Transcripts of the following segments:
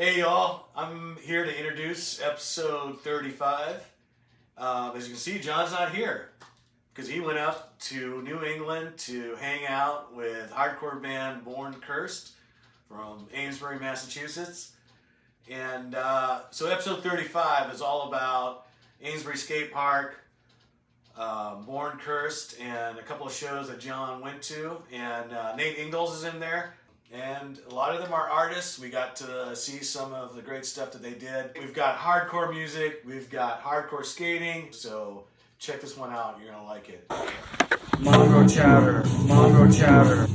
Hey y'all, I'm here to introduce episode 35. As you can see, John's not here because he went up to New England to hang out with hardcore band Borncursed from Amesbury, Massachusetts. And so episode 35 is all about Amesbury Skate Park, Borncursed, and a couple of shows that John went to. And Nate Ingalls is in there. And a lot of them are artists. We got to see some of the great stuff that they did. We've got hardcore music. We've got hardcore skating. So check this one out. You're going to like it. Mongochatter, Mongochatter,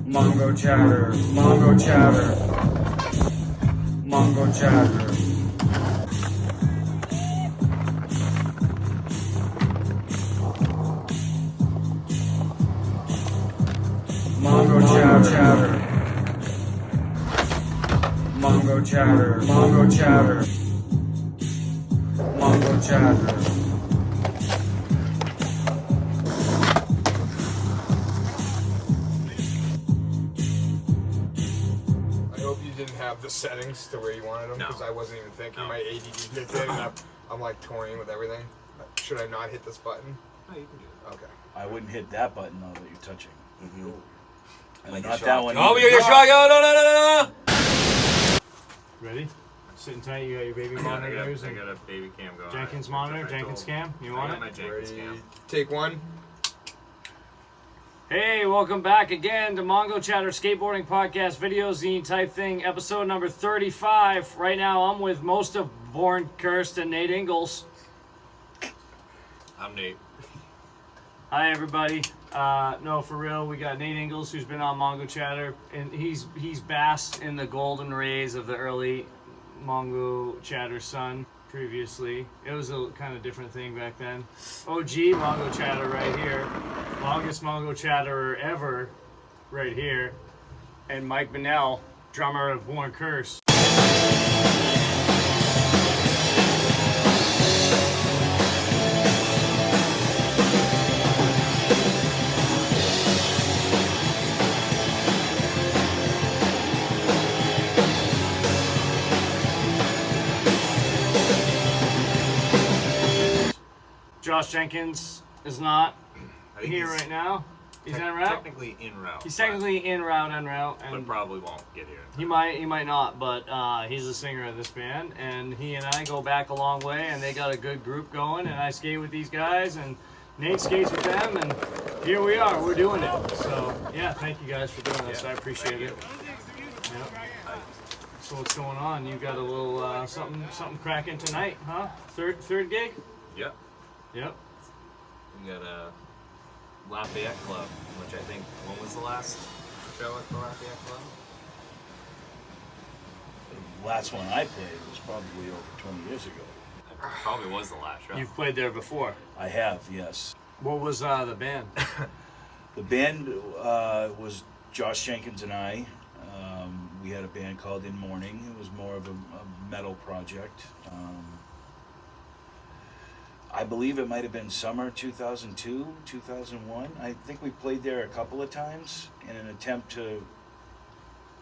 Mongochatter, Mongochatter, Mongochatter. Mongochatter, Mongochatter, Mongochatter, Mongochatter. I hope you didn't have the settings to where you wanted them, because I wasn't even thinking. My ADD kicked in, and I'm like toying with everything. Should I not hit this button? No, you can do it. Okay. I wouldn't hit that button though that you're touching. Mm-hmm. And not that one. Oh, either. you're shot. No. Ready? Sitting tight, you got your baby I monitors got and a baby cam going. Jenkins monitor, Jenkins cam. You want it? My Jenkins Ready? cam. Take one. Hey, welcome back again to Mongochatter Skateboarding Podcast Video Zine type thing, episode number 35. Right now I'm with most of Borncursed and Nate Ingalls. I'm Nate. Hi everybody. No, for real, we got Nate Ingalls who's been on Mongochatter, and he's basked in the golden rays of the early Mongochatter sun previously. It was a kind of different thing back then. OG Mongochatter right here. Longest Mongochatterer ever right here. And Mike Bennell, drummer of Borncursed. Josh Jenkins is not I think here he's right now. He's en route. Technically en route. He's technically en route, but and probably won't get here. he might not, but he's the singer of this band, and he and I go back a long way, and they got a good group going, and I skate with these guys, and Nate skates with them, and here we are, we're doing it. So yeah, thank you guys for doing this. I appreciate it. Yep. So what's going on? You got a little something cracking tonight, huh? Third gig? Yep. Yep. We got a Lafayette Club, which I think, when was the last show at the Lafayette Club? The last one I played was probably over 20 years ago. It probably was the last show. You've played there before. I have, yes. What was the band? The band was Josh Jenkins and I. We had a band called In Mourning. It was more of a metal project. I believe it might have been summer 2002, 2001. I think we played there a couple of times in an attempt to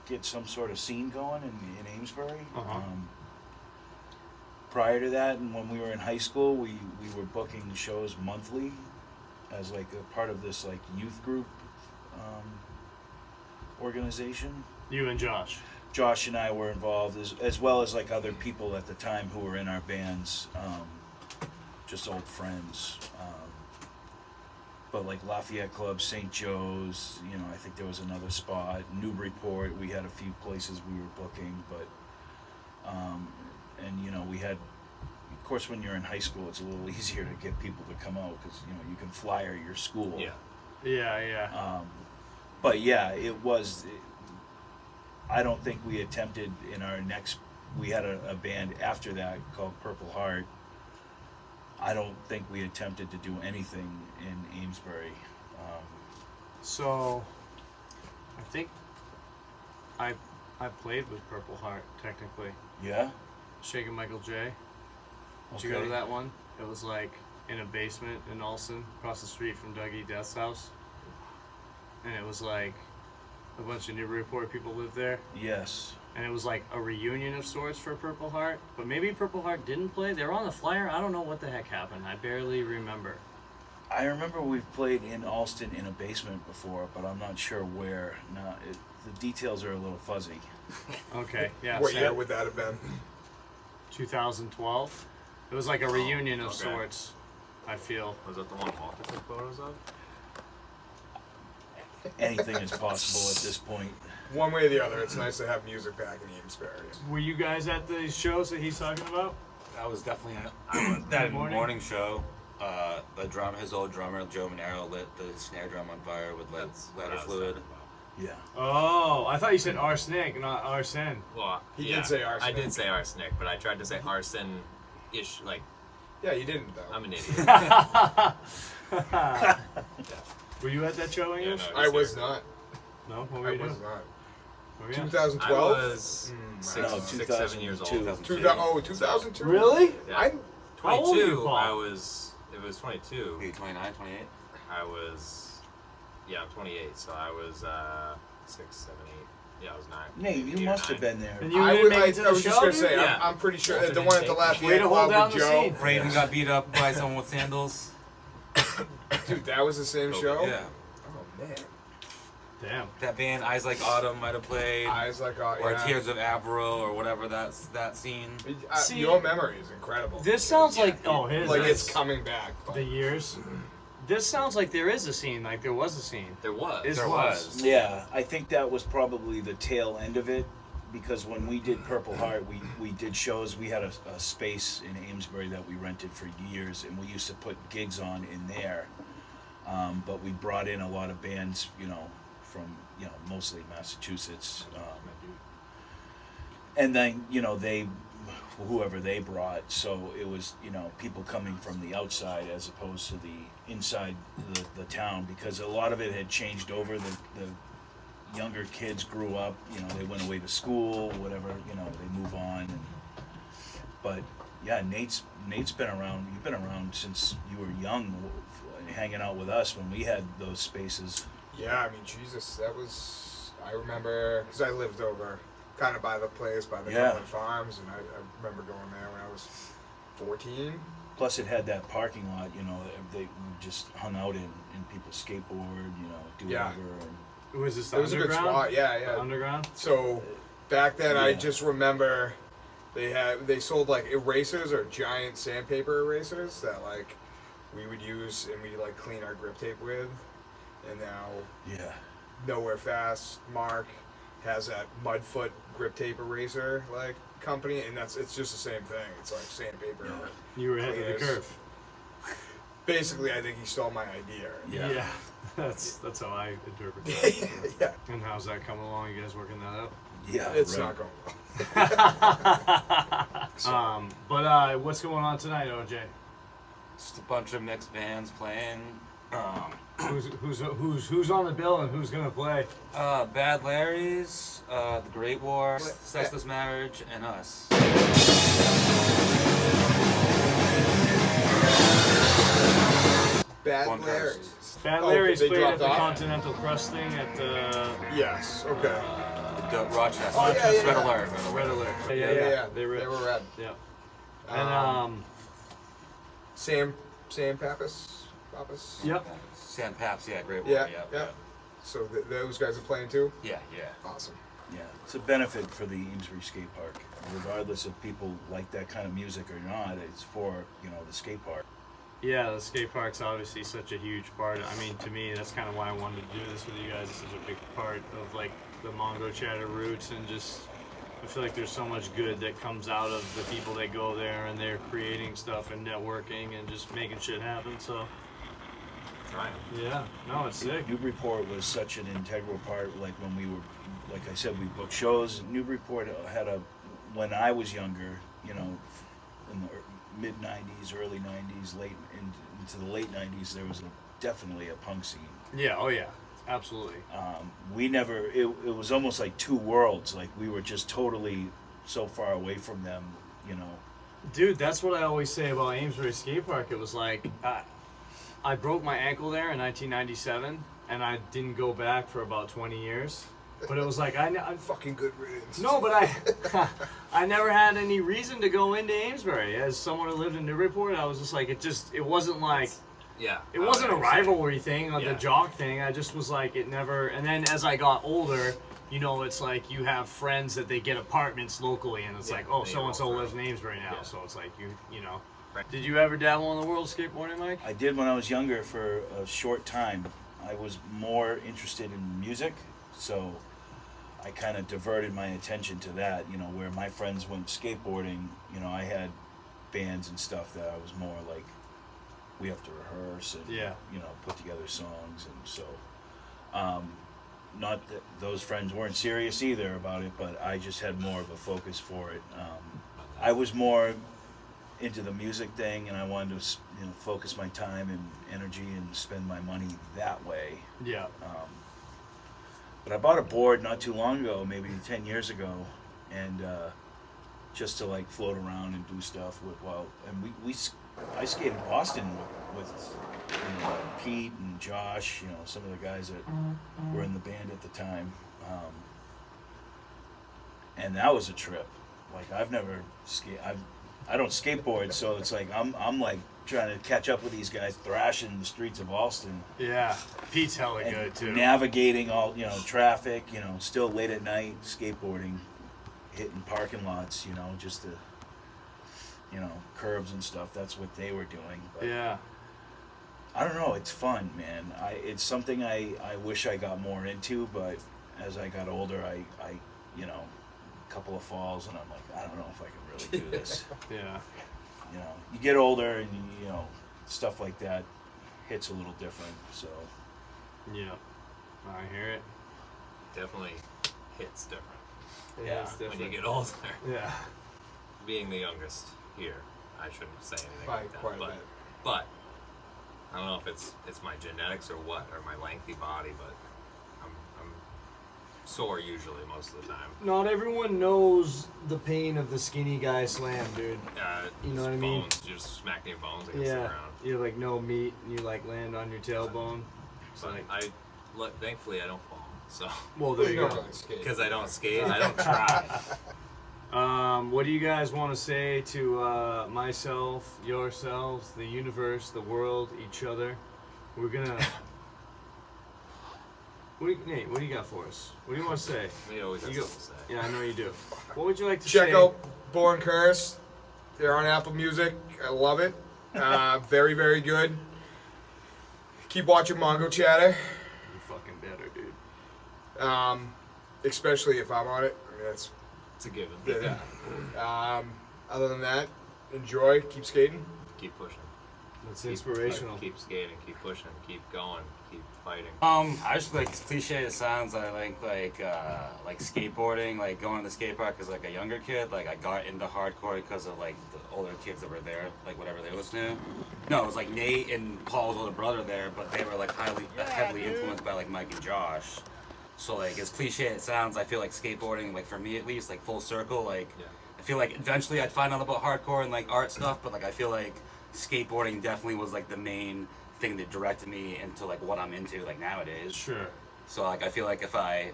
get some sort of scene going in Amesbury. Uh-huh. Prior to that, and when we were in high school, we were booking shows monthly as like a part of this like youth group organization. You and Josh. Josh and I were involved as well as like other people at the time who were in our bands. Just old friends, but like Lafayette Club, St. Joe's, I think there was another spot, Newburyport, we had a few places we were booking, but, and we had, of course when you're in high school it's a little easier to get people to come out because, you can flyer your school. Yeah. But yeah, I don't think we attempted we had a band after that called Purpleheart. I don't think we attempted to do anything in Amesbury. So, I think I played with Purpleheart technically. Yeah? Shaking Michael J. Did you go to that one? It was like in a basement in Ulsan, across the street from Dougie Death's house. And it was like a bunch of Newburyport people lived there. Yes. and it was like a reunion of sorts for Purple Heart. But maybe Purple Heart didn't play. They were on the flyer. I don't know what the heck happened. I barely remember. I remember we've played in Alston in a basement before, but I'm not sure where. No, the details are a little fuzzy. Okay, yeah. What so year would that have been? 2012. It was like a reunion of okay. sorts, I feel. Was that the one Walker took photos of? Anything is possible at this point. One way or the other, it's nice to have music back in Amesbury. Were you guys at the shows that he's talking about? I was definitely at that Morning? morning show. His old drummer Joe Monero lit the snare drum on fire with That's what I lighter was fluid. talking about. Yeah. Oh, I thought you said arsenic, not arson. Well, He yeah, did say arsenic. I did say arsenic, but I tried to say arson-ish. Like, Yeah, you didn't though. I'm an idiot. Were you at that show, Yeah, Ingalls? no, I was not. No? What were I you was doing? not. Were you? 2012. I was No, 6, 7 years old. 2002. 2002. Really? Yeah. I'm How old are you, 22. Paul? It was 22. Maybe 29, 28. I was, yeah, I'm 28, so I was 6, 7, 8. Yeah, I was 9. Nate, you 8 or must have 9. been there. And you I didn't was, make it to the I was show, just gonna dude? say, Yeah. I'm pretty sure Also the one at the didn't Lafayette Way to hold Club down with the Joe. scene. Raven got beat up by someone with sandals. Dude, that was the same Oh, show. Yeah. Oh man. Damn. That band Eyes Like Autumn might have played. Eyes like or yeah. Tears of Avro or whatever that scene. See, your memory is incredible. This sounds like his. like is. it's coming back. But The years. This sounds like there is a scene. Like there was a scene. There was. There was. Yeah, I think that was probably the tail end of it, because when we did Purple Heart, we did shows. We had a space in Amesbury that we rented for years, and we used to put gigs on in there. But we brought in a lot of bands, from mostly Massachusetts, and then whoever they brought. So it was people coming from the outside as opposed to the inside the town, because a lot of it had changed over. The younger kids grew up, they went away to school, whatever, they move on. But yeah, Nate's been around. You've been around since you were young, hanging out with us when we had those spaces. yeah, I mean, Jesus, that was. I remember because I lived over, kind of by the place, by the Yeah. Common Farms, and I remember going there when I was 14. Plus, it had that parking lot. They just hung out in, and people skateboard, do Yeah. whatever. And Was this the It was a good underground? spot. Yeah, The yeah. underground. So back then, I Yeah. just remember they sold like erasers or giant sandpaper erasers that like we would use and we like clean our grip tape with. And now yeah. Nowhere Fast Mark has that Mudfoot grip tape eraser like company, and it's just the same thing. It's like sandpaper. You were ahead of the cleaners. curve. Basically, I think he stole my idea. Yeah. That's how I interpret that. Yeah, And how's that coming along? You guys working that out? Yeah, it's right. not going well. But what's going on tonight, OJ? Just a bunch of mixed bands playing. Who's on the bill and who's gonna play? Bad Larry's, The Great War, Sexless Marriage, and us. Bad Borncursed. Larry's. Fat Oh, Larry's they played at dropped the off? Continental Crust thing at the Yes. Okay. Rochester. Oh, yeah, yeah, Red yeah. Alert. Red Alert. Yeah. They were. red. Yeah. And Sam Pappas. Yep. San Paps, yeah, Great War. Yeah. So those guys are playing too. Yeah. Awesome. Yeah, it's a benefit for the Amesbury Skate Park. Regardless if people like that kind of music or not, it's for, the skate park. Yeah, the skate park's obviously such a huge part. I mean, to me, that's kind of why I wanted to do this with you guys. It's such a big part of like the Mongochatter roots, and just I feel like there's so much good that comes out of the people that go there and they're creating stuff and networking and just making shit happen. So Trying. yeah, no, it's sick. Newburyport was such an integral part. Like when we were, like I said, we booked shows. Newburyport had when I was younger, in the mid '90s, early '90s, into the late '90s, there was definitely a punk scene. Yeah, oh yeah, absolutely. It was almost like two worlds. Like we were just totally so far away from them, Dude, that's what I always say about Amesbury Skate Park. It was like I broke my ankle there in 1997, and I didn't go back for about 20 years. But it was like I Fucking good riddance. no, but I never had any reason to go into Amesbury. As someone who lived in Newburyport, I was just like it wasn't like Yeah. it wasn't a rivalry thing or Yeah. the jock thing. I just was like it never. And then as I got older, you know, it's like you have friends that they get apartments locally, and it's Yeah, like, oh, they so and so roll lives in through. Amesbury now, Yeah. so it's like you know. Right. Did you ever dabble in the world of skateboarding, Mike? I did when I was younger for a short time. I was more interested in music, so I kind of diverted my attention to that. You know, where my friends went skateboarding, you know, I had bands and stuff that I was more like, we have to rehearse and, Yeah. you know, put together songs. And so, not that those friends weren't serious either about it, but I just had more of a focus for it. I was more into the music thing, and I wanted to, you know, focus my time and energy and spend my money that way. Yeah. But I bought a board not too long ago, maybe 10 years ago, and just to like float around and do stuff with. I skated Boston with you know, Pete and Josh, you know, some of the guys that were in the band at the time, and that was a trip. Like I've never I don't skateboard, so it's like I'm like trying to catch up with these guys thrashing the streets of Austin. Yeah. Pete's hella And good too. navigating all, you know, traffic, you know, still late at night, skateboarding, hitting parking lots, you know, just to, you know, curbs and stuff. That's what they were doing. But Yeah. I don't know. It's fun, man. It's something I wish I got more into, but as I got older, I you know, a couple of falls, and I'm like, I don't know if I can really do this. Yeah. You know, you get older, and you know, stuff like that hits a little different. So. Yeah. I hear it. Definitely hits different Yeah, it's when you different. get older. Yeah. Being the youngest here, I shouldn't say anything By like that. quite a but, bit. but I don't know if it's my genetics or what, or my lengthy body, but I'm sore usually most of the time. Not everyone knows the pain of the skinny guy slam, dude. You know just what I mean? Bones, you're just smacking your bones against the Yeah. ground. You like no meat, and you like land on your tailbone. It's But like, thankfully I don't fall. So well, there you don't go. really skate. because I don't skate, I don't try. What do you guys want to say to myself, yourselves, the universe, the world, each other? We're gonna. Nate, what do you got for us? What do you want to say? They always have You go- something to say. Yeah, I know you do. What would you like to Check say? out Born Cursed. They're on Apple Music. I love it. Very, very good. Keep watching Mongochatter. You fucking better, dude. Especially if I'm on it. I mean, that's It's a given. yeah. Other than that, enjoy. Keep skating. Keep pushing. That's Keep- inspirational. Keep skating. Keep pushing. Keep going. Keep fighting. I just like as cliche it sounds. I like skateboarding, like going to the skate park as like a younger kid. Like I got into hardcore because of like the older kids that were there, like whatever they were listening to. No, it was like Nate and Paul's older brother there, but they were like heavily influenced by like Mike and Josh. So like as cliche it sounds, I feel like skateboarding, like for me at least, like full circle, like Yeah. I feel like eventually I'd find out about hardcore and like art stuff, but like I feel like skateboarding definitely was like the main thing that directed me into like what I'm into like nowadays. Sure. So like I feel like if I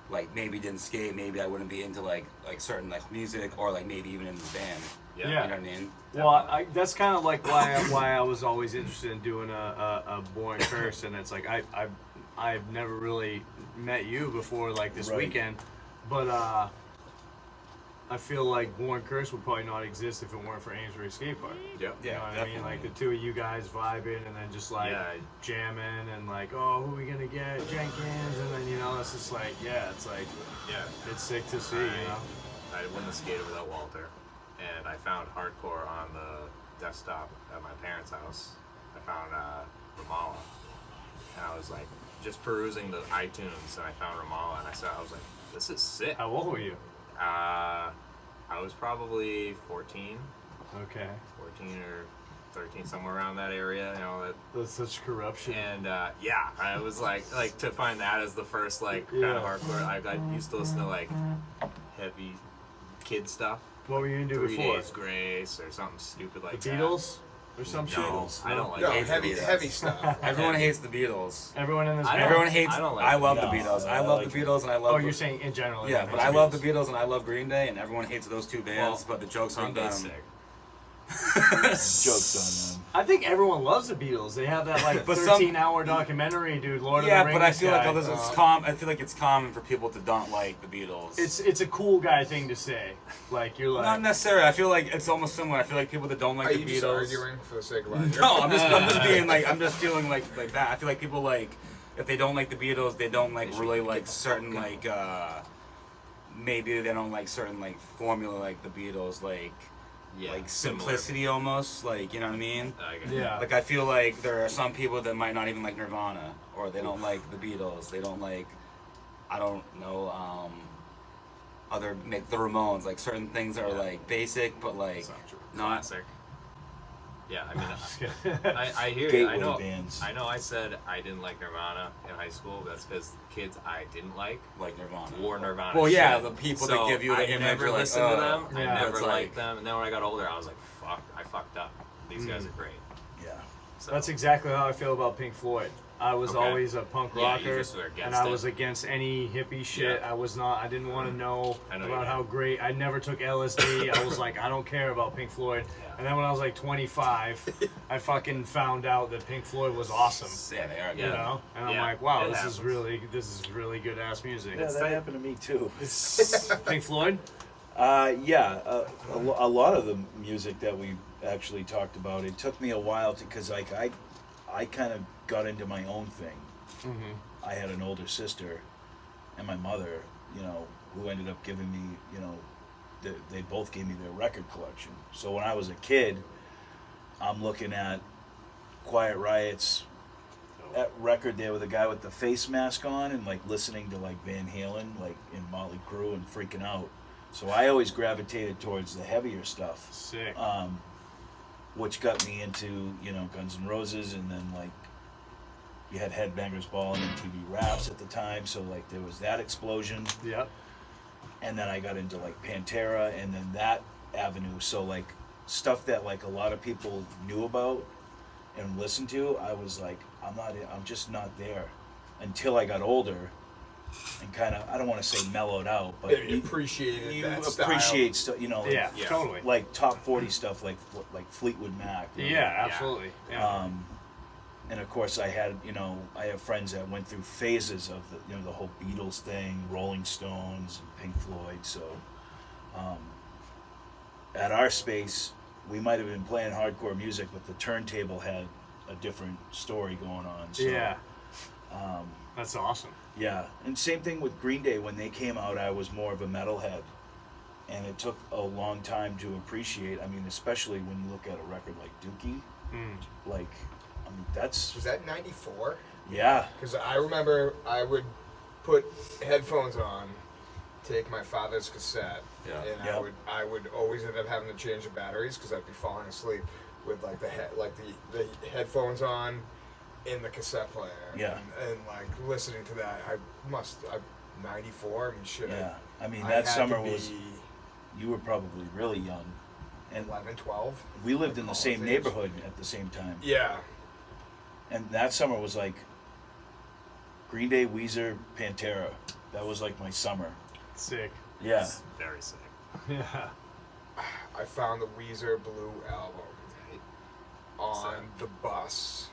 like maybe didn't skate, maybe I wouldn't be into like certain like music or like maybe even in the band. Yeah. You know what I mean? Well, that's kind of like why I was always interested in doing a Born Cursed, and it's like I've never really met you before like this Right. weekend, but I feel like Born Cursed would probably not exist if it weren't for Amesbury Skate Park. Yep. You know what I mean? Like the two of you guys vibing and then just like Yeah. jamming and like, oh, who are we gonna get? Jenkins, and then you know it's just like, yeah, it's like Yeah. it's sick to see, you know. I wouldn't have skated without Walter, and I found hardcore on the desktop at my parents' house. I found Ramallah, and I was like just perusing the iTunes, and I found Ramallah, and I was like, this is sick. How old were you? I was probably 14 Okay. or 13, somewhere around that area. You know that. That's such corruption. And yeah, I was like to find that as the first like kind of Yeah. hardcore. I used to listen to like heavy kid stuff. What were you into 3 before? Days Grace or something stupid like The that. Beatles? or some shit? No, I don't like No, it. heavy stuff. Everyone hates the Beatles. Everyone in this I band? don't- Everyone hates. I don't like I the love Beatles. the Beatles. No, I I love like the Beatles, and I love. Oh, you're saying in general? Yeah, everyone but I hates love the the Beatles and I love Green Day, and everyone hates those two bands. Well, but the joke's on Green them. Day's sick. Jokes on them. I think everyone loves the Beatles. They have that like But some- 13-hour documentary, dude. Lord Yeah, of the Rings. but I feel like guy. others, I feel like it's common for people to don't like the Beatles. It's a cool guy thing to say. Like you're like. not necessarily. I feel like it's almost similar. I feel like people that don't like Are the you Beatles. just arguing for the sake of arguing? No, I'm just being like, I'm just feeling like that. I feel like people like, if they don't like the Beatles, they don't like really like certain like, maybe they don't like certain like formula like the Beatles, like simplicity almost, like, you know what I mean? Yeah. Like I feel like there are some people that might not even like Nirvana, or they don't like the Beatles. They don't like, I don't know, other like the Ramones. Like certain things are like basic, but like not. Classic. Yeah, I mean, Just I hear you. Gateway I know. bands. I know. I said I didn't like Nirvana in high school. That's because kids I didn't like Nirvana. wore Nirvana. Well, yeah, shit. the people So that give you the I image never are like, listened to them. Yeah, I never it's liked like- them. And then when I got older, I was like, fuck, I fucked up. These guys are great. Yeah. So, That's exactly how I feel about Pink Floyd. I was Okay. always a punk Yeah, you rocker, just were against and I it. was against any hippie shit. Yeah. I was not. I didn't want to know I know about you how great. I never took LSD. I was like, I don't care about Pink Floyd. Yeah. And then when I was like 25, I fucking found out that Pink Floyd was awesome. Yeah, they are. You Yeah. know, and I'm Yeah, like, wow, it this happens. is really good ass music. Yeah, that happened to me too. Pink Floyd. A lot of the music that we actually talked about, it took me a while to, because like I kind of got into my own thing. Mm-hmm. I had an older sister and my mother, you know, who ended up giving me, you know, they both gave me their record collection. So when I was a kid, I'm looking at Quiet Riot's that record there with the guy with the face mask on and like listening to like Van Halen, like in Motley Crue, and freaking out. So I always gravitated towards the heavier stuff, Sick. which got me into, you know, Guns N' Roses, and then like you had Headbangers Ball and MTV Raps at the time, so like there was that explosion. Yep. And then I got into like Pantera, and then that avenue. So like stuff that like a lot of people knew about and listened to, I was like, I'm just not there. Until I got older and kind of, I don't want to say mellowed out, but You appreciated you that style. appreciate stuff, you know, like, Yeah, Yeah. totally. like top 40 stuff, like Fleetwood Mac. you know. Yeah, absolutely. Yeah. And of course, I have friends that went through phases of the whole Beatles thing, Rolling Stones, and Pink Floyd. So, at our space, we might have been playing hardcore music, but the turntable had a different story going on. So, Yeah. That's awesome. yeah, and same thing with Green Day. When they came out, I was more of a metalhead, and it took a long time to appreciate. I mean, especially when you look at a record like Dookie, like, I mean, that's Was that 94? yeah. Because I remember I would put headphones on, take my father's cassette, Yeah. and Yep. I would always end up having to change the batteries because I'd be falling asleep with like the headphones on in the cassette player. Yeah. And like listening to that, I'm 94. I mean, shit. Yeah, I mean I that had to summer be was, you were probably really young, and 11, 12. we lived in the same college age. neighborhood at the same time. Yeah. And that summer was like Green Day, Weezer, Pantera. That was like my summer. Sick. Yeah, It's very sick. Yeah. I found the Weezer Blue album on the bus.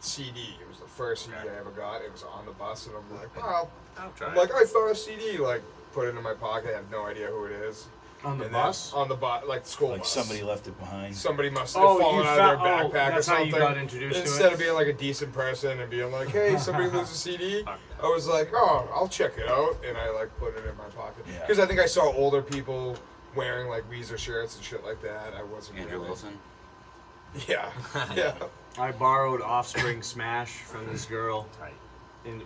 CD. It was the first CD I ever got. It was on the bus, and I'm like, wow. I'll try I'm it. like, I found a CD. Like, put it in my pocket. I have no idea who it is. On the And then bus? on the bus, like the school like bus. somebody left it behind. Somebody must have Oh, fallen you out of their found- oh, backpack or that's how something. you got introduced to it? Instead of being like a decent person and being like, hey, somebody lose a CD, I was like, oh, I'll check it out. And I like put it in my pocket. Yeah. Because I think I saw older people wearing like Weezer shirts and shit like that. I wasn't Andrew really. Wilson. Yeah. Yeah. I borrowed Offspring Smash from this girl Tight.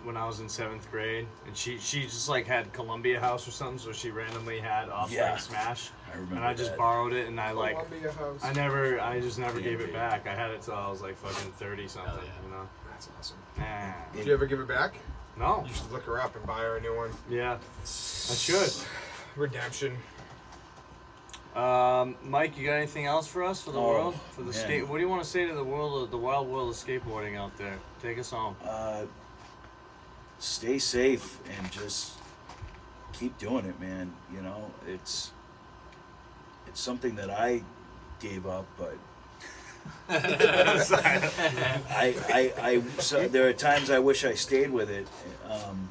when I was in 7th grade, and she just like had Columbia House or something, so she randomly had Offspring Yeah. Smash, I remember and I just that. borrowed it, and I Columbia House. I just never gave it back. I had it till I was like fucking 30 something, Hell yeah. you know. That's awesome. Nah. Did you ever give it back? No. You should look her up and buy her a new one. Yeah. I should. Redemption. Mike, you got anything else for us for the Oh, world, for the man. skate? What do you want to say to the world, the wild world of skateboarding out there? Take us home. Stay safe and just keep doing it, man. You know, it's something that I gave up, but so there are times I wish I stayed with it.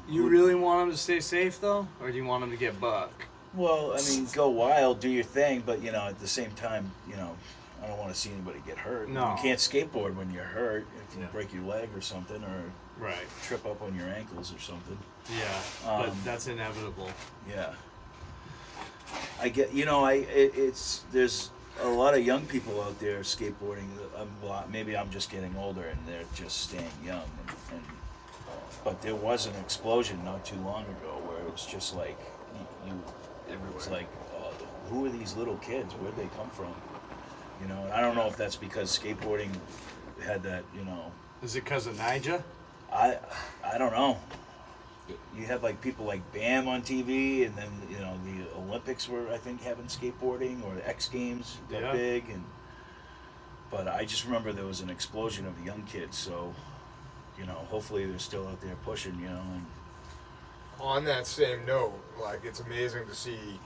You really want them to stay safe though, or do you want them to get buck? Well, I mean, go wild, do your thing, but you know, at the same time, you know, I don't want to see anybody get hurt. No. You can't skateboard when you're hurt. If you Yeah. break your leg or something, or Right. trip up on your ankles or something. Yeah, but that's inevitable. Yeah. I get, you know, it's there's a lot of young people out there skateboarding. Maybe I'm just getting older and they're just staying young. But there was an explosion not too long ago where it was just like it was like, who are these little kids? Where'd they come from? You know, and I don't know if that's because skateboarding had that, you know. Is it because of Nija? I don't know. You had like people like Bam on TV, and then you know the Olympics were I think having skateboarding, or the X Games got Yeah. big, but I just remember there was an explosion of young kids. So, you know, hopefully they're still out there pushing. You know, and On that same note, like it's amazing to see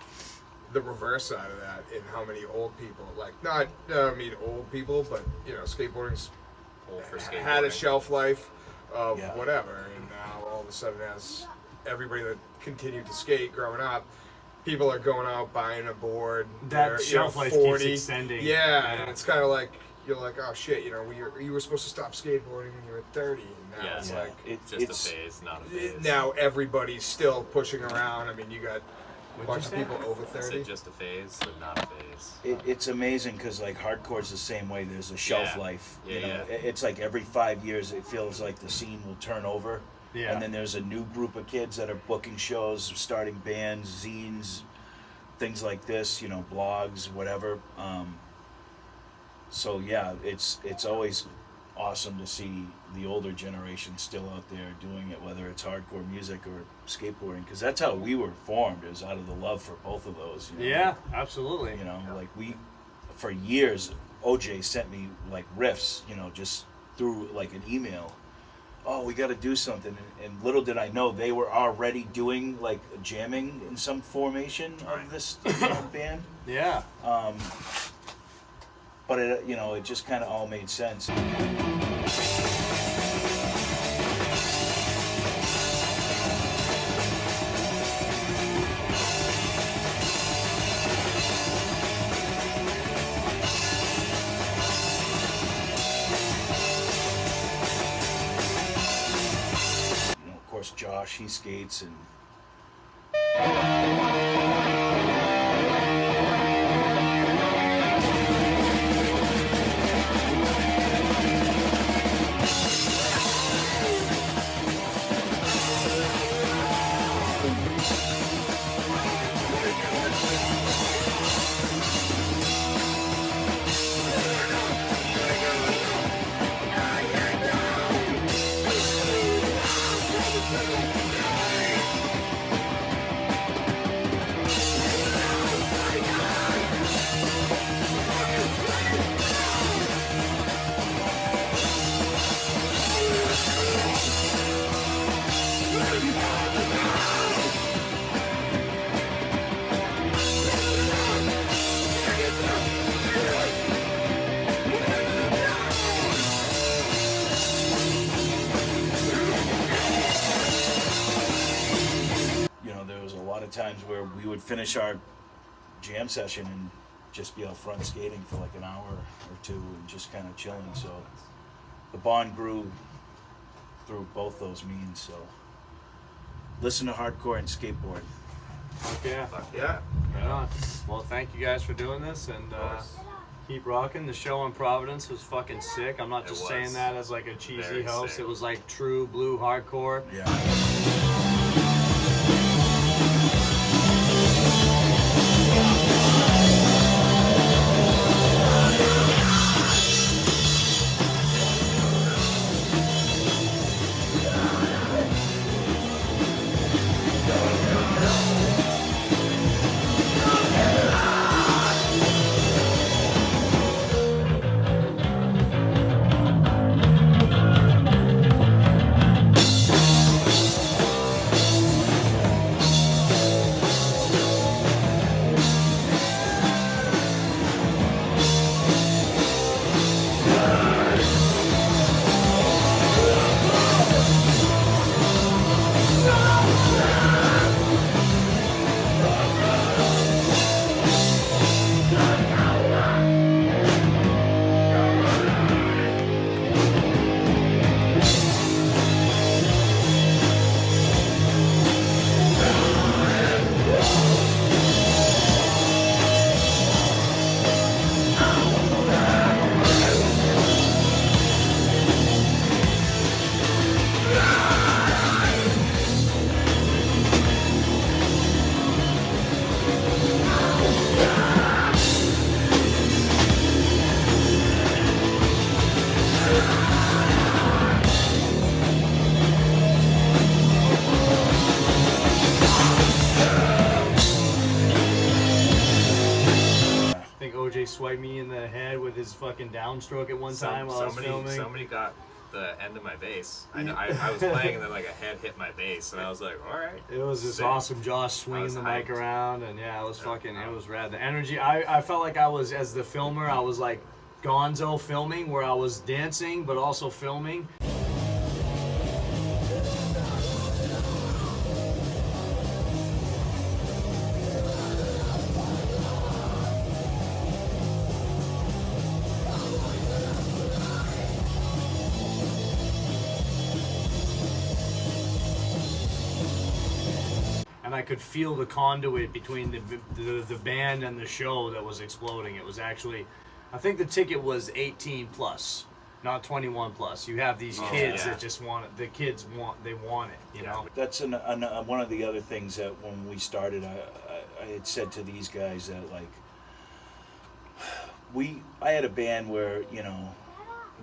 the reverse side of that in how many old people, like not I mean old people, but you know, skateboarding's Old for had a skateboarding. shelf life of Yeah. whatever, and now all of a sudden, as everybody that continued to skate growing up, people are going out buying a board. That they're, shelf life keeps extending. Yeah, Yeah. and it's kind of like you're like, oh shit, you know, you were supposed to stop skateboarding when you were 30, and now Yeah. it's yeah, like Just it's a phase, not a phase. now everybody's still pushing around. I mean, you got a What'd bunch you of say? people over I 30. said just a phase, but not a phase. it's amazing because like hardcore's the same way. There's a shelf Yeah. life. Yeah, you know, yeah. it's like every 5 years it feels like the scene will turn over. Yeah. And then there's a new group of kids that are booking shows, starting bands, zines, things like this, you know, blogs, whatever. So yeah, it's always awesome to see the older generation still out there doing it, whether it's hardcore music or skateboarding, because that's how we were formed, is out of the love for both of those. You know? Yeah, absolutely. You know, like for years, OJ sent me like riffs, you know, just through like an email. Oh, we got to do something, and little did I know they were already doing like jamming in some formation of this band. Yeah. But it, you know, it just kind of all made sense. You know, of course, Josh, he skates, and you know, there was a lot of times where we would finish our jam session and just be out front skating for like an hour or two and just kind of chilling. So the bond grew through both those means. So listen to hardcore and skateboard. Yeah. Yeah. Right on. Well, thank you guys for doing this, and keep rocking. The show in Providence was fucking sick. I'm not It just was. saying that as like a cheesy Very host. sick. It was like true blue hardcore. Yeah. OJ swiped me in the head with his fucking downstroke at one time while I was filming. Somebody got the end of my bass. I was playing and then like a head hit my bass and I was like, all right. It was this sick. awesome Josh swinging the mic hyped. around, and yeah, it was fucking, it was rad. The energy, I felt like I was, as the filmer, I was like Gonzo filming, where I was dancing but also filming. And I could feel the conduit between the band and the show that was exploding. It was actually, I think the ticket was 18 plus, not 21 plus. You have these kids that just want it. The kids want it, you know? That's one of the other things that when we started, I had said to these guys that like, I had a band where, you know,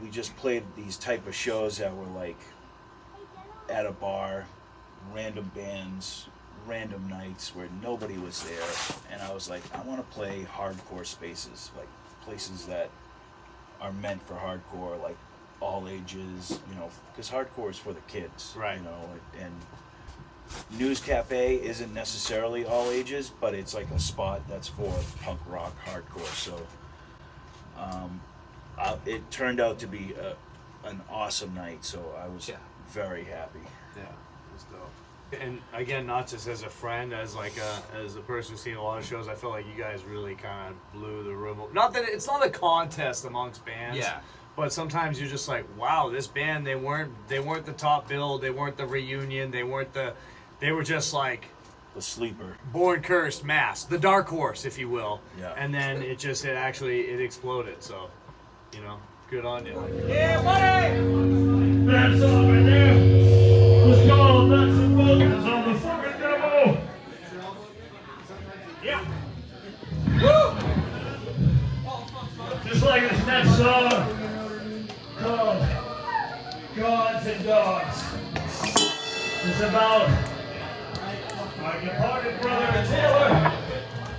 we just played these type of shows that were like at a bar, random bands, random nights where nobody was there, and I was like, I want to play hardcore spaces, like places that are meant for hardcore, like all ages, you know, because hardcore is for the kids, Right. You know, and News Cafe isn't necessarily all ages, but it's like a spot that's for punk rock hardcore. So it turned out to be an awesome night, so I was very happy. Yeah, it was dope. And again, not just as a friend, as like as a person who's seen a lot of shows, I felt like you guys really kind of blew the room. Not that it's not a contest amongst bands, but sometimes you're just like, wow, this band, they weren't the top bill, they weren't the reunion, they were just like The sleeper. Born Cursed, Mass, the dark horse, if you will. Yeah. And then it exploded. So, you know, good on you. Yeah, buddy! That song right there was called Nuts and Bolts on the fucking demo. Yeah. Woo! Just like this next song called Gods and Dogs. It's about our departed brother Taylor.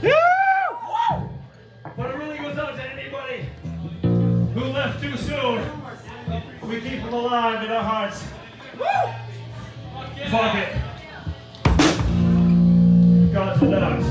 Yeah! But it really goes out to anybody who left too soon. We keep them alive in our hearts. Woo! Fuck it. Gods and Dogs.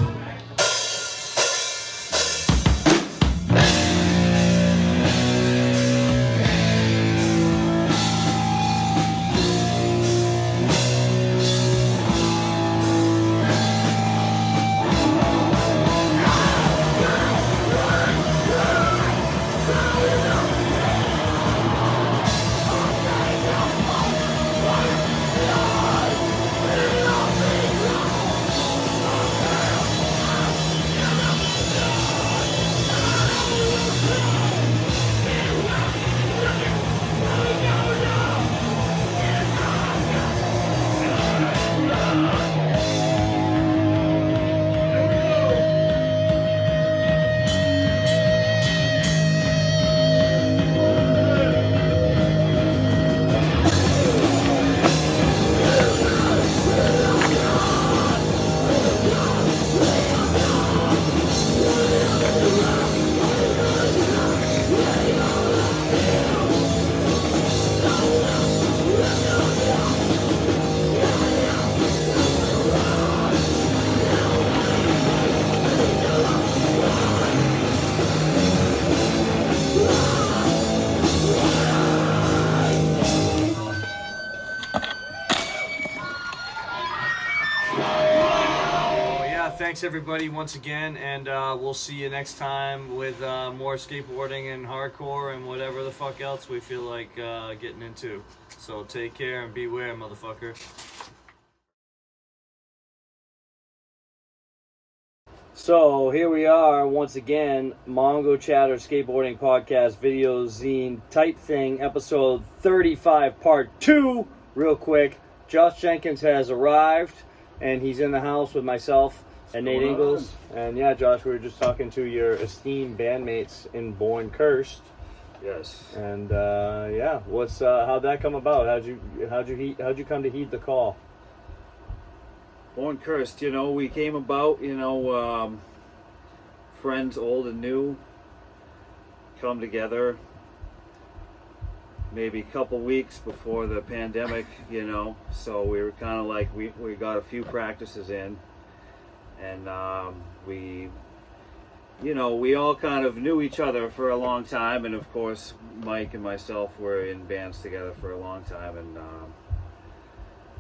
Thanks everybody once again, and we'll see you next time with more skateboarding and hardcore and whatever the fuck else we feel like getting into. So take care and beware, motherfucker. So here we are once again, Mongochatter Skateboarding Podcast Video Zine type thing, episode 35, part 2. Real quick, Josh Jenkins has arrived, and he's in the house with myself and Nate Ingalls. And yeah, Josh, we were just talking to your esteemed bandmates in Born Cursed. Yes. And yeah, what's how'd that come about? How'd you come to heed the call? Born Cursed, you know, we came about, you know, friends old and new, come together maybe a couple weeks before the pandemic, you know, so we were kind of like, we got a few practices in, and we, you know, we all kind of knew each other for a long time, and of course Mike and myself were in bands together for a long time, and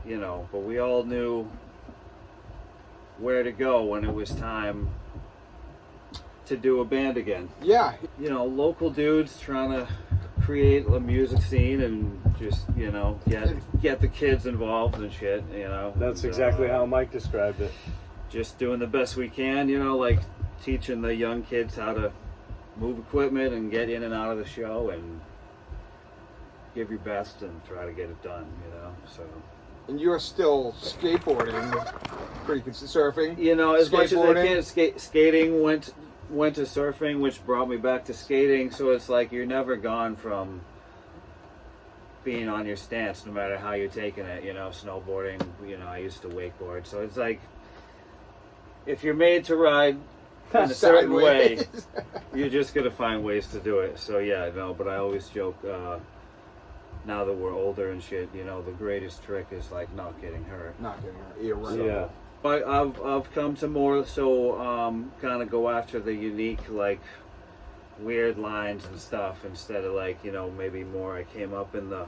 you know, but we all knew where to go when it was time to do a band again. Yeah. You know, local dudes trying to create a music scene and just, you know, get the kids involved and shit, you know. That's And, exactly how Mike described it. just doing the best we can, you know, like teaching the young kids how to move equipment and get in and out of the show and give your best and try to get it done, you know. So, And you're still skateboarding, pretty surfing. you know, as much as I Skateboarding. can, skating went to surfing, which brought me back to skating. So it's like you're never gone from being on your stance, no matter how you're taking it. You know, snowboarding. You know, I used to wakeboard, so it's like if you're made to ride in a certain way, Sideways. you're just gonna find ways to do it. So yeah, no, but I always joke. Now that we're older and shit, you know, the greatest trick is like not getting hurt. Not getting her ear right. Yeah. But I've come to more so kind of go after the unique, like weird lines and stuff instead of like, you know, maybe more. I came up in the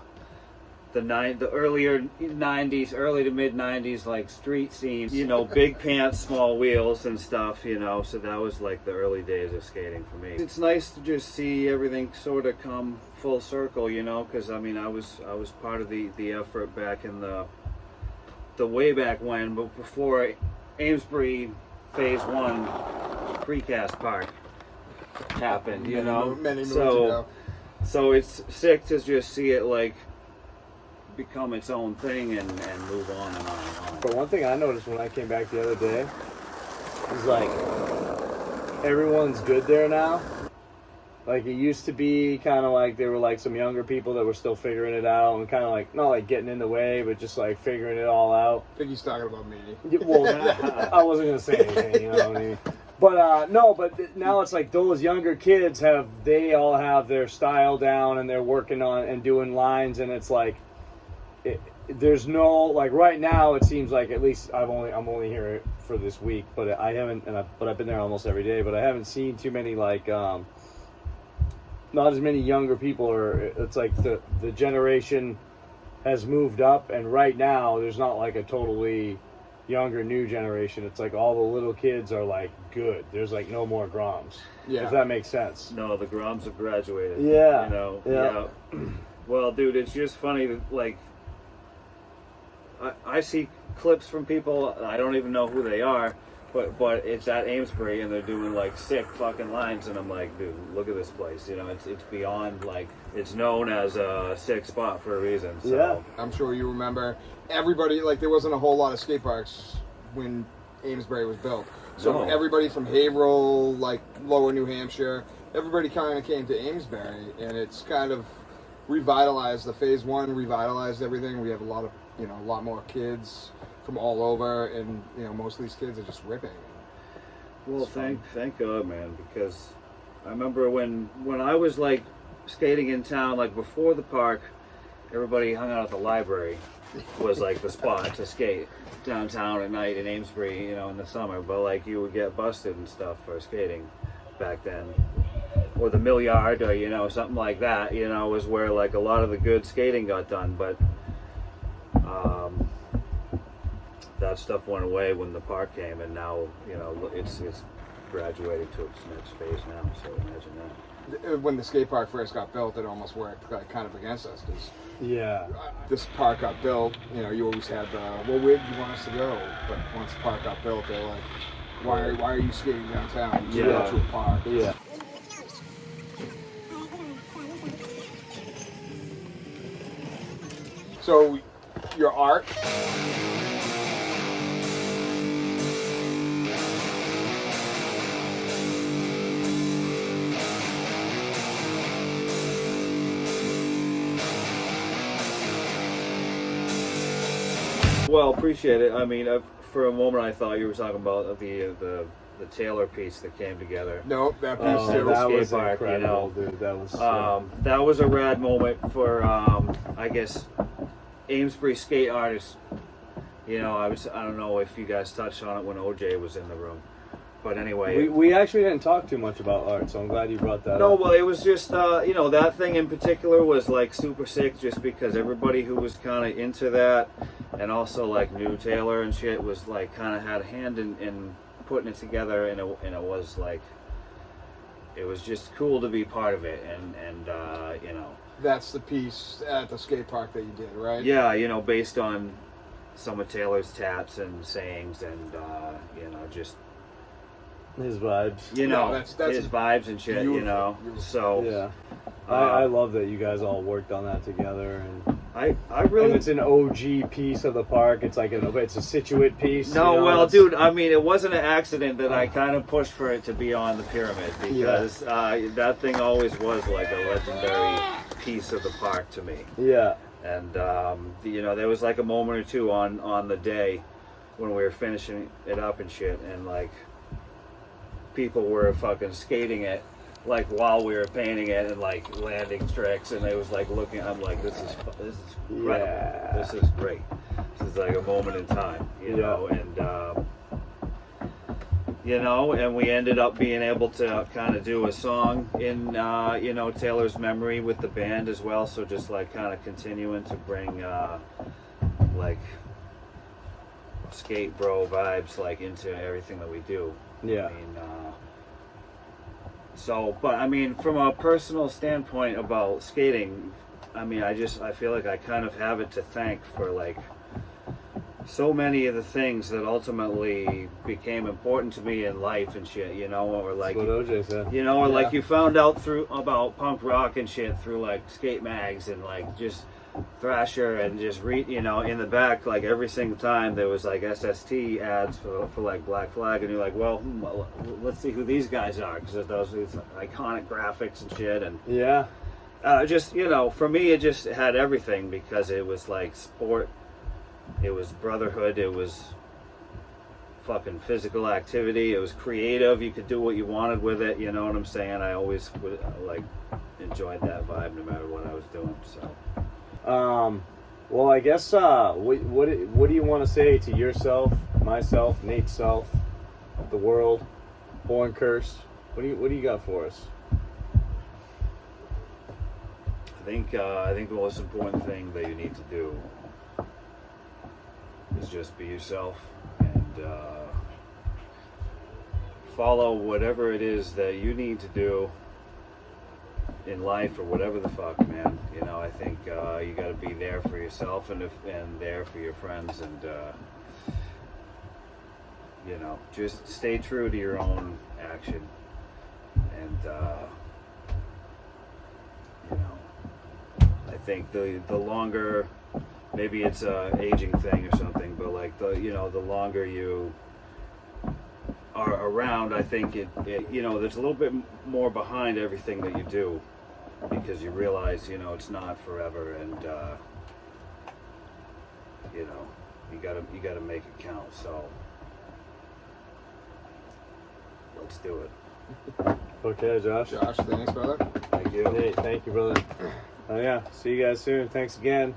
earlier 90s, early to mid 90s, like street scenes, you know, big pants, small wheels and stuff, you know. So that was like the early days of skating for me. It's nice to just see everything sort of come full circle, you know, because I mean I was part of the effort back in the way back when, but before Amesbury Phase 1 precast park happened, you know. Many moons so ago. so it's sick to just see it like become its own thing and move on and on and on. But one thing I noticed when I came back the other day is like everyone's good there now. Like it used to be kind of like there were like some younger people that were still figuring it out and kind of like not like getting in the way, but just like figuring it all out. I think he's talking about me. Well, I wasn't gonna say anything, you know what I mean? But no, but now it's like those younger kids they all have their style down and they're working on and doing lines, and it's like there's no like right now it seems like at least I'm only here for this week, but I haven't but I've been there almost every day, but I haven't seen too many like not as many younger people, or it's like the generation has moved up, and right now there's not like a totally younger new generation. It's like all the little kids are like good. There's like no more Groms. Yeah. If that makes sense. No, the Groms have graduated. Yeah. You know. Yeah. Well, dude, it's just funny that like I see clips from people, I don't even know who they are, but it's at Amesbury and they're doing like sick fucking lines, and I'm like, dude, look at this place. You know, it's beyond like it's known as a sick spot for a reason. So. Yeah. I'm sure you remember everybody, like there wasn't a whole lot of skate parks when Amesbury was built. So No. everybody from Haverhill, like lower New Hampshire, everybody kind of came to Amesbury, and it's kind of revitalized the Phase 1, revitalized everything. We have a lot more kids from all over, and you know, most of these kids are just ripping. Well, thank God, man, because I remember when I was like skating in town, like before the park, everybody hung out at the library was like the spot to skate downtown at night in Amesbury, you know, in the summer. But like you would get busted and stuff for skating back then, or the Mill Yard, or you know, something like that. You know, was where like a lot of the good skating got done. But that stuff went away when the park came, and now you know it's graduated to its next phase now. So imagine that. When the skate park first got built, it almost worked like, kind of against us, because Yeah. this park got built, you know, you always had the, well, where do you want us to go? But once the park got built, they're like, why are you skating downtown? You should Yeah. go to a park. Yeah. So, your art, Well, appreciate it. I mean, for a moment, I thought you were talking about the the Taylor piece that came together. Nope, that piece Oh, too. that skate was park, incredible, you know. dude. That was. That was a rad moment for I guess Amesbury skate artists. You know, I don't know if you guys touched on it when OJ was in the room, but anyway. we actually didn't talk too much about art, so I'm glad you brought that No, up. well, it was just, you know, that thing in particular was like super sick just because everybody who was kind of into that and also like knew Taylor and shit was like kind of had a hand in putting it together, and it was like, it was just cool to be part of it, and you know. That's the piece at the skate park that you did, right? Yeah, you know, based on some of Taylor's tats and sayings and, you know, just, His vibes. you know, No, that's his vibes and shit, you beautiful, know. beautiful. So, Yeah. I love that you guys all worked on that together, and I really. it's an OG piece of the park. It's like it's a Situate piece. No, you know, well, it's- dude, I mean, it wasn't an accident that I kind of pushed for it to be on the pyramid because that thing always was like a legendary piece of the park to me. Yeah. And, you know, there was like a moment or two on the day when we were finishing it up and shit, and like people were fucking skating it like while we were painting it and like landing tricks, and they was like looking. I'm like, this is incredible. Yeah. This is great. This is like a moment in time, you know. And you know, and we ended up being able to kind of do a song in you know, Taylor's memory with the band as well. So just like kind of continuing to bring like skate bro vibes like into everything that we do. Yeah. I mean, so, but I mean, from a personal standpoint about skating, I mean, I feel like I kind of have it to thank for like so many of the things that ultimately became important to me in life and shit, you know, or like, That's what OJ said. you know, or Yeah. like you found out through about punk rock and shit through like skate mags and like just Thrasher and just you know, in the back, like every single time there was like SST ads for like Black Flag, and you're like, well, let's see who these guys are, because those these iconic graphics and shit, and Yeah. just, you know, for me it just had everything, because it was like sport, it was brotherhood, it was fucking physical activity, it was creative, you could do what you wanted with it, you know what I'm saying? I always would like enjoyed that vibe no matter what I was doing. So Well, I guess what do you want to say to yourself, myself, Nate's self, the world, born cursed? What do you got for us? I think the most important thing that you need to do is just be yourself and follow whatever it is that you need to do in life, or whatever the fuck, man. You know, I think you got to be there for yourself and there for your friends, and you know, just stay true to your own action, and you know, I think the longer, maybe it's a aging thing or something, but like the longer you are around, I think it you know, there's a little bit more behind everything that you do, because you realize, you know, it's not forever, and you know, you gotta make it count. So let's do it. Okay, Josh. Josh, thanks, brother. Thank you. Nate, thank you, brother. Oh yeah, see you guys soon. Thanks again.